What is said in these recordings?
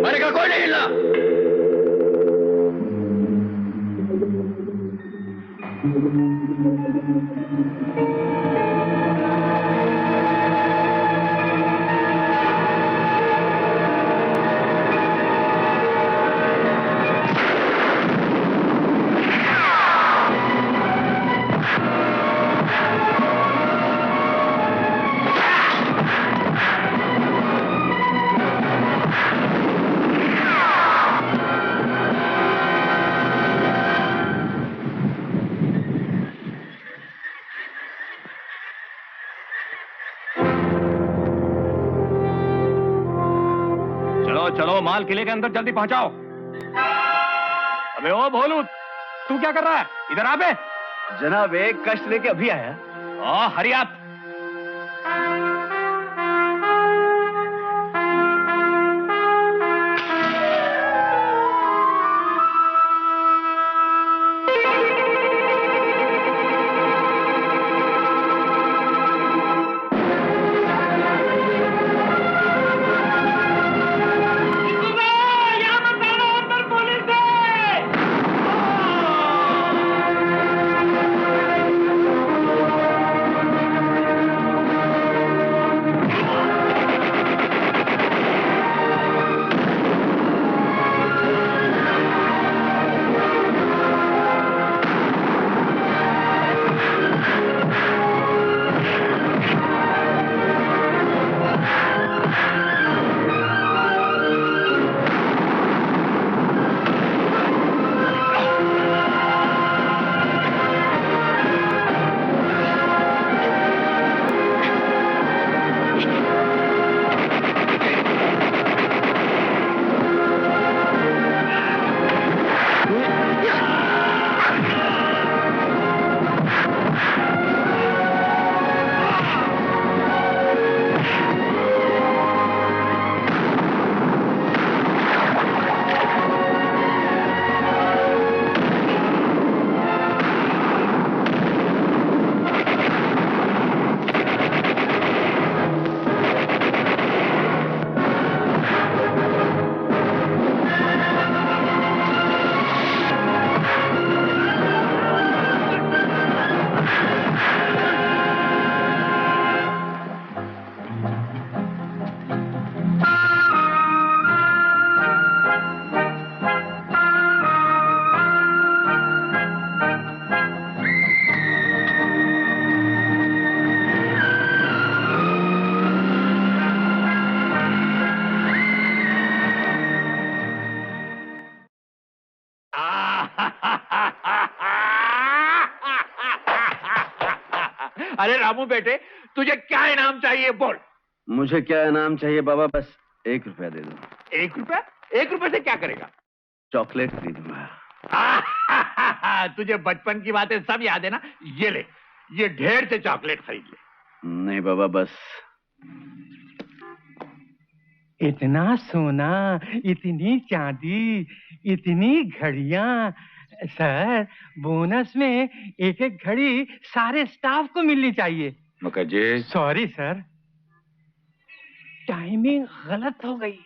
मैंने कहा कोई नहीं हिलना। चलो माल किले के अंदर जल्दी पहुंचाओ। अबे ओ भोलू, तू क्या कर रहा है? इधर आ बे। जनाब एक कष्ट लेके अभी आया। ओ हरियात। अरे रामू बेटे, तुझे क्या इनाम चाहिए बोल। मुझे क्या इनाम चाहिए बाबा, बस 1 रुपया दे दो। 1 रुपया? 1 रुपये से क्या करेगा? चॉकलेट खरीदूंगा। तुझे बचपन की बातें सब याद है ना? ये ले, ये ढेर से चॉकलेट खरीद ले। नहीं बाबा, बस। इतना सोना, इतनी चांदी, इतनी घड़ियां। सर, बोनस में एक एक घड़ी सारे स्टाफ को मिलनी चाहिए। मुखर्जी। सॉरी सर, टाइमिंग गलत हो गई।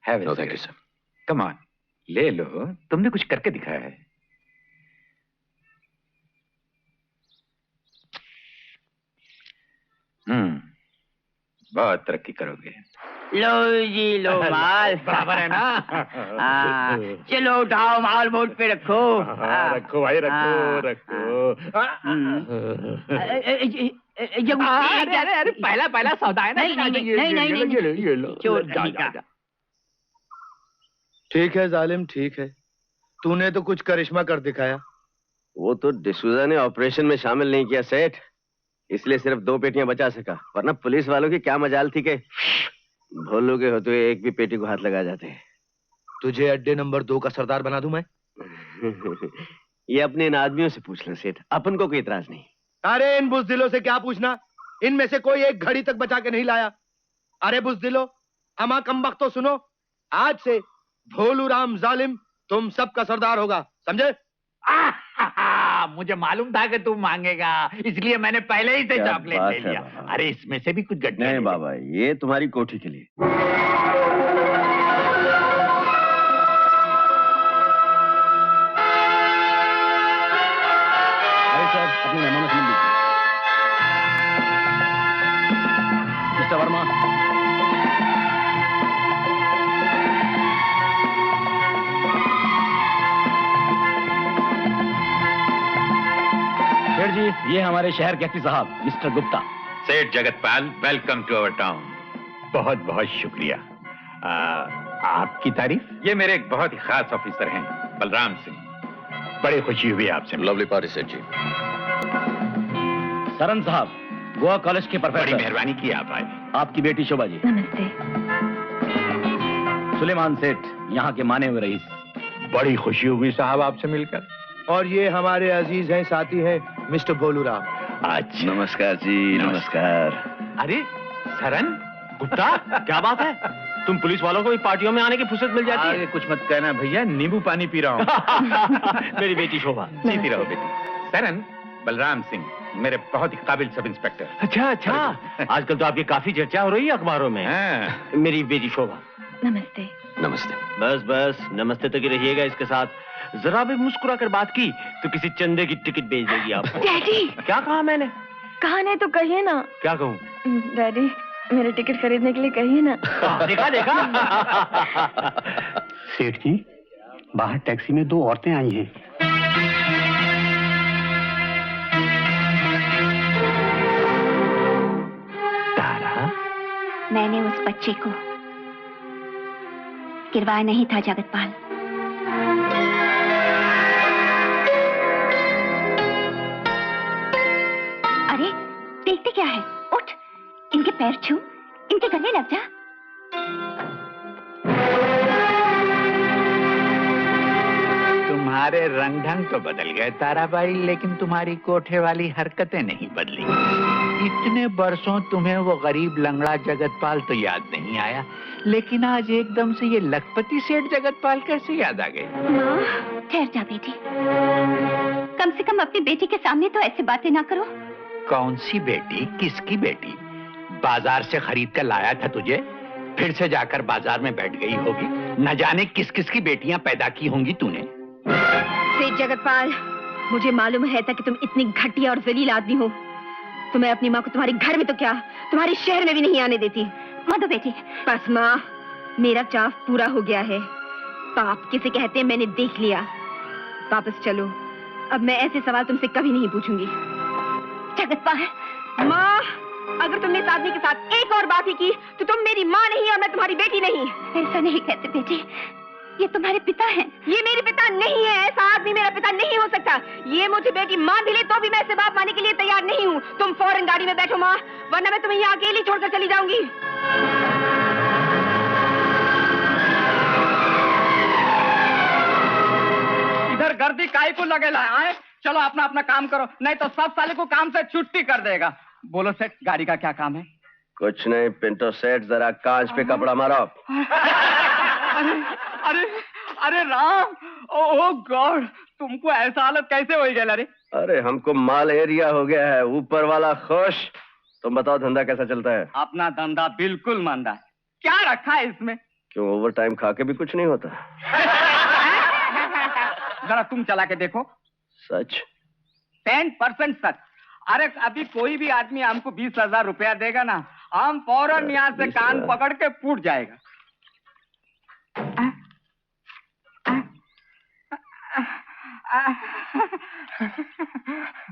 No thank you sir. Come on, ले लो, तुमने कुछ करके दिखाया है। बहुत तरक्की करोगे। लो जी लो माल। बराबर है ना? चलो उठाओ माल, बोट पे रखो। रखो भाई, रखो रखो। अरे पहला पहला सौदा है ना। नहीं ये लो। चोर कहीं का। ठीक है जालिम, ठीक है, तूने तो कुछ करिश्मा कर दिखाया। वो तो डिसूजा ने ऑपरेशन में शामिल नहीं किया सेठ, इसलिए सिर्फ 2 पेटियां बचा सका, वरना पुलिस वालों की क्या मजाल थी कि भोलू के होते हुए एक भी पेटी को हाथ लगा जाते। तुझे अड्डे नंबर 2 का सरदार बना दूं मैं? ये अपने इन आदमियों से पूछ लो सेठ, अपन को कोई इतराज नहीं। अरे इन बुज़दिलों से क्या पूछना, इनमें से कोई एक घड़ी तक बचा के नहीं लाया। अरे बुज़दिलो, अमा कमबख्त तो सुनो, आज से भोलू राम जालिम तुम सबका सरदार होगा, समझे? मुझे मालूम था कि तू मांगेगा, इसलिए मैंने पहले ही से क्या चॉकलेट बात ले है लिया। बाबा। अरे इसमें से भी कुछ गड्ढे नहीं ले ले। बाबा, ये तुम्हारी कोठी के लिए। अरे सर, अपने मेहमानों से मिल लीजिए। मिस्टर वर्मा, सेठ जी, ये हमारे शहर के एसपी साहब मिस्टर गुप्ता। सेठ Jagatpal, welcome to our town. बहुत बहुत शुक्रिया। आपकी तारीफ? ये मेरे एक बहुत ही खास ऑफिसर हैं, बलराम सिंह। बड़ी खुशी हुई आपसे। लवली पार्टी सेठ जी। सरन साहब, गोवा कॉलेज के बड़ी प्रोफेसर। मेहरबानी की आप आए। आपकी बेटी शोभा जी। नमस्ते। सुलेमान सेठ, यहाँ के माने हुए रईस। बड़ी खुशी हुई साहब आपसे मिलकर। और ये हमारे अजीज हैं, साथी हैं, मिस्टर भोलू राम। अच्छा, नमस्कार जी, नमस्कार। अरे सरन, गुप्ता, क्या बात है? तुम पुलिस वालों को भी पार्टियों में आने की फुर्सत मिल जाती है? आगे कुछ मत कहना भैया, नींबू पानी पी रहा हूँ। मेरी बेटी शोभा। जीती रहो बेटी। सरन, बलराम सिंह, मेरे बहुत ही काबिल सब इंस्पेक्टर। अच्छा अच्छा, आजकल तो आपकी काफी चर्चा हो रही है अखबारों में। हाँ। मेरी बेटी शोभा। नमस्ते। नमस्ते। बस बस, नमस्ते तो की रहिएगा इसके साथ। जरा भी मुस्कुरा कर बात की तो किसी चंदे की टिकट भेज देगी आपको। डैडी, क्या कहा मैंने? कहा नहीं तो कहिए ना। क्या कहूँ? डैडी, मेरे टिकट खरीदने के लिए कहिए ना। देखा देखा। सेठ जी, बाहर टैक्सी में 2 औरतें आई हैं। तारा, मैंने उस बच्चे को गिरवाया नहीं था जगतपाल। अरे देखते क्या है, उठ, इनके पैर छू, इनके गले लग जा। तुम्हारे रंग ढंग तो बदल गए ताराबाई, लेकिन तुम्हारी कोठे वाली हरकतें नहीं बदली। इतने बरसों तुम्हें वो गरीब लंगड़ा जगतपाल तो याद नहीं आया, लेकिन आज एकदम से ये लखपति सेठ जगतपाल कैसे याद आ गए? माँ, ठहर जा बेटी, कम से कम अपनी बेटी के सामने तो ऐसे बातें ना करो। कौन सी बेटी? किसकी बेटी? बाजार से खरीद कर लाया था तुझे, फिर से जाकर बाजार में बैठ गई होगी। न जाने किस किस की बेटियां पैदा की होंगी तूने। सेठ जगतपाल, मुझे मालूम है था कि तुम इतनी घटिया और जलील आदमी हो, तो मैं अपनी माँ को तुम्हारे घर में तो क्या, तुम्हारे शहर में भी नहीं आने देती। मधु बेटी, बस माँ, मेरा चाव पूरा हो गया है। पाप किसे कहते हैं मैंने देख लिया। वापस चलो, अब मैं ऐसे सवाल तुमसे कभी नहीं पूछूंगी। जगतपाल, माँ, अगर तुमने इस आदमी के साथ एक और बात ही की तो तुम मेरी माँ नहीं और मैं तुम्हारी बेटी नहीं। ऐसा नहीं कहते बेटी, ये तुम्हारे पिता हैं। ये मेरे पिता नहीं है, ऐसा आदमी मेरा पिता नहीं हो सकता। ये मुझे बेटी मान भी ले तो भी मैं इसे बाप मानने के लिए तैयार नहीं हूँ। तुम फौरन गाड़ी में बैठो माँ, वरना मैं तुम्हें यहाँ अकेली छोड़कर चली जाऊंगी। इधर गर्दी काहे को लगेला है? चलो अपना अपना काम करो, नहीं तो सब साले को काम से छुट्टी कर देगा। बोलो सेठ, गाड़ी का क्या काम है? कुछ नहीं पिंटो सेठ, जरा कांच पे कपड़ा मारो। अरे अरे राम, ओ गॉड, तुमको ऐसा हालत कैसे हो गया? अरे अरे हमको माल एरिया हो गया है, ऊपर वाला खुश। तुम बताओ धंधा कैसा चलता है? अपना धंधा बिल्कुल मंदा है। क्या रखा है इसमें? क्यों, ओवर टाइम खा के भी कुछ नहीं होता? जरा तुम चला के देखो। सच? 10% सच। अरे अभी कोई भी आदमी हमको 20,000 रुपया देगा ना, हम फौरन यहाँ से कान पकड़ के फूट जाएगा।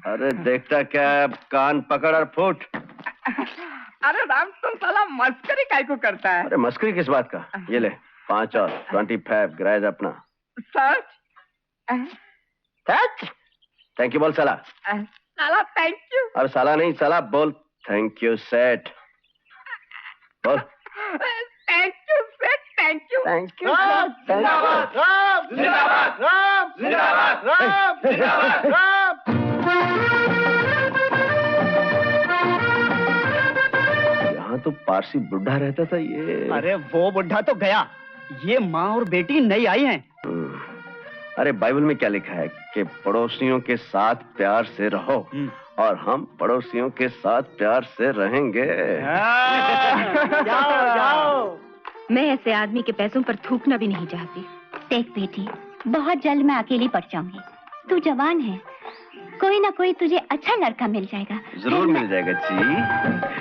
अरे देखता क्या, कान पकड़ और फूट। अरे राम, तुम साला मस्करी काय को करता है? अरे मस्करी किस बात का? ये ले 5 और 25 ग्राइज अपना। सच? सच? थैंक यू बोल साला। साला थैंक यू। अब साला नहीं, साला बोल थैंक यू सेठ। बोल थैंक यू सेठ, thank you. Thank you. Ram जिंदाबाद, राम जिंदाबाद, राम जिंदाबाद, राम जिंदाबाद, राम। यहाँ तो पारसी बुढ़ा रहता था ये। अरे वो बुढ़ा तो गया, ये माँ और बेटी नई आई हैं। अरे बाइबल में क्या लिखा है कि पड़ोसियों के साथ प्यार से रहो, और हम पड़ोसियों के साथ प्यार से रहेंगे। मैं ऐसे आदमी के पैसों पर थूकना भी नहीं चाहती। देख बेटी, बहुत जल्द मैं अकेली पड़ जाऊंगी। तू जवान है, कोई ना कोई तुझे अच्छा लड़का मिल जाएगा। जरूर मिल जाएगा जी।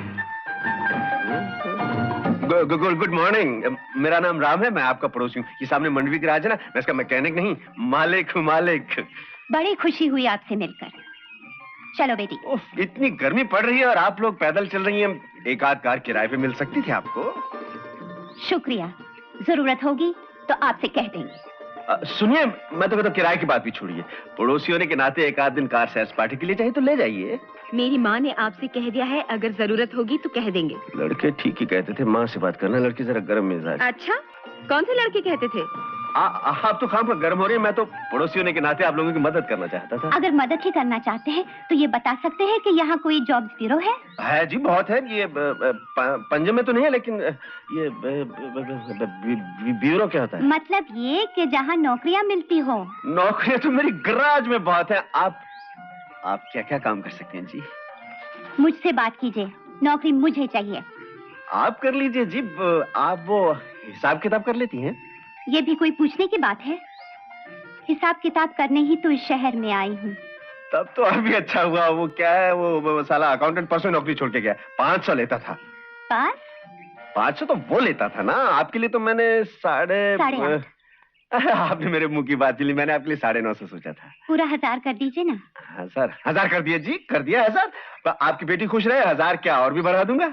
गुड मॉर्निंग, मेरा नाम राम है, मैं आपका पड़ोसी हूँ। ये सामने मंडवी गैराज है ना, मैं इसका मैकेनिक नहीं, मालिक हूँ, मालिक। बड़ी खुशी हुई आपसे मिलकर। चलो बेटी। इतनी गर्मी पड़ रही है और आप लोग पैदल चल रही हैं, एक आध कार किराए पे मिल सकती थी आपको। शुक्रिया, जरूरत होगी तो आपसे कह देंगे। सुनिए, मैं तो कहता हूँ किराए की बात भी छोड़िए, पड़ोसी होने के नाते एक आध दिन कार सैर सपाटे के लिए चाहिए तो ले जाइए। मेरी माँ ने आपसे कह दिया है, अगर जरूरत होगी तो कह देंगे। लड़के ठीक ही कहते थे, माँ से बात करना, लड़की जरा गर्म मिजाज। अच्छा, कौन से लड़के कहते थे? आप तो खाम गर्म हो रही है, मैं तो पड़ोसी होने के नाते आप लोगों की मदद करना चाहता था। अगर मदद ही करना चाहते हैं तो ये बता सकते हैं कि यहाँ कोई जॉब ब्यूरो है? है जी, बहुत है। ये पंजाब में तो नहीं है, लेकिन ये ब्यूरो क्या होता है? मतलब ये कि जहाँ नौकरियाँ मिलती हो। नौकरियाँ तो मेरी गैराज में बहुत है। आप क्या क्या काम कर सकते हैं जी? मुझसे बात कीजिए, नौकरी मुझे चाहिए। आप कर लीजिए जी। आप वो हिसाब किताब कर लेती हैं? ये भी कोई पूछने की बात है? हिसाब किताब करने ही तो इस शहर में आई हूँ। तब तो अभी अच्छा हुआ। वो क्या है, वो साला अकाउंटेंट परसों नौकरी छोड़ के गया। 500 लेता था। 500 तो वो लेता था ना, आपके लिए तो मैंने साढ़े आपने मेरे मुंह की बात ली, मैंने आपके लिए 950 सोचा था। पूरा 1000 कर दीजिए ना। 1000 कर दिया जी, कर दिया 1000। आपकी बेटी खुश रहे, 1000 क्या और भी बढ़ा दूंगा।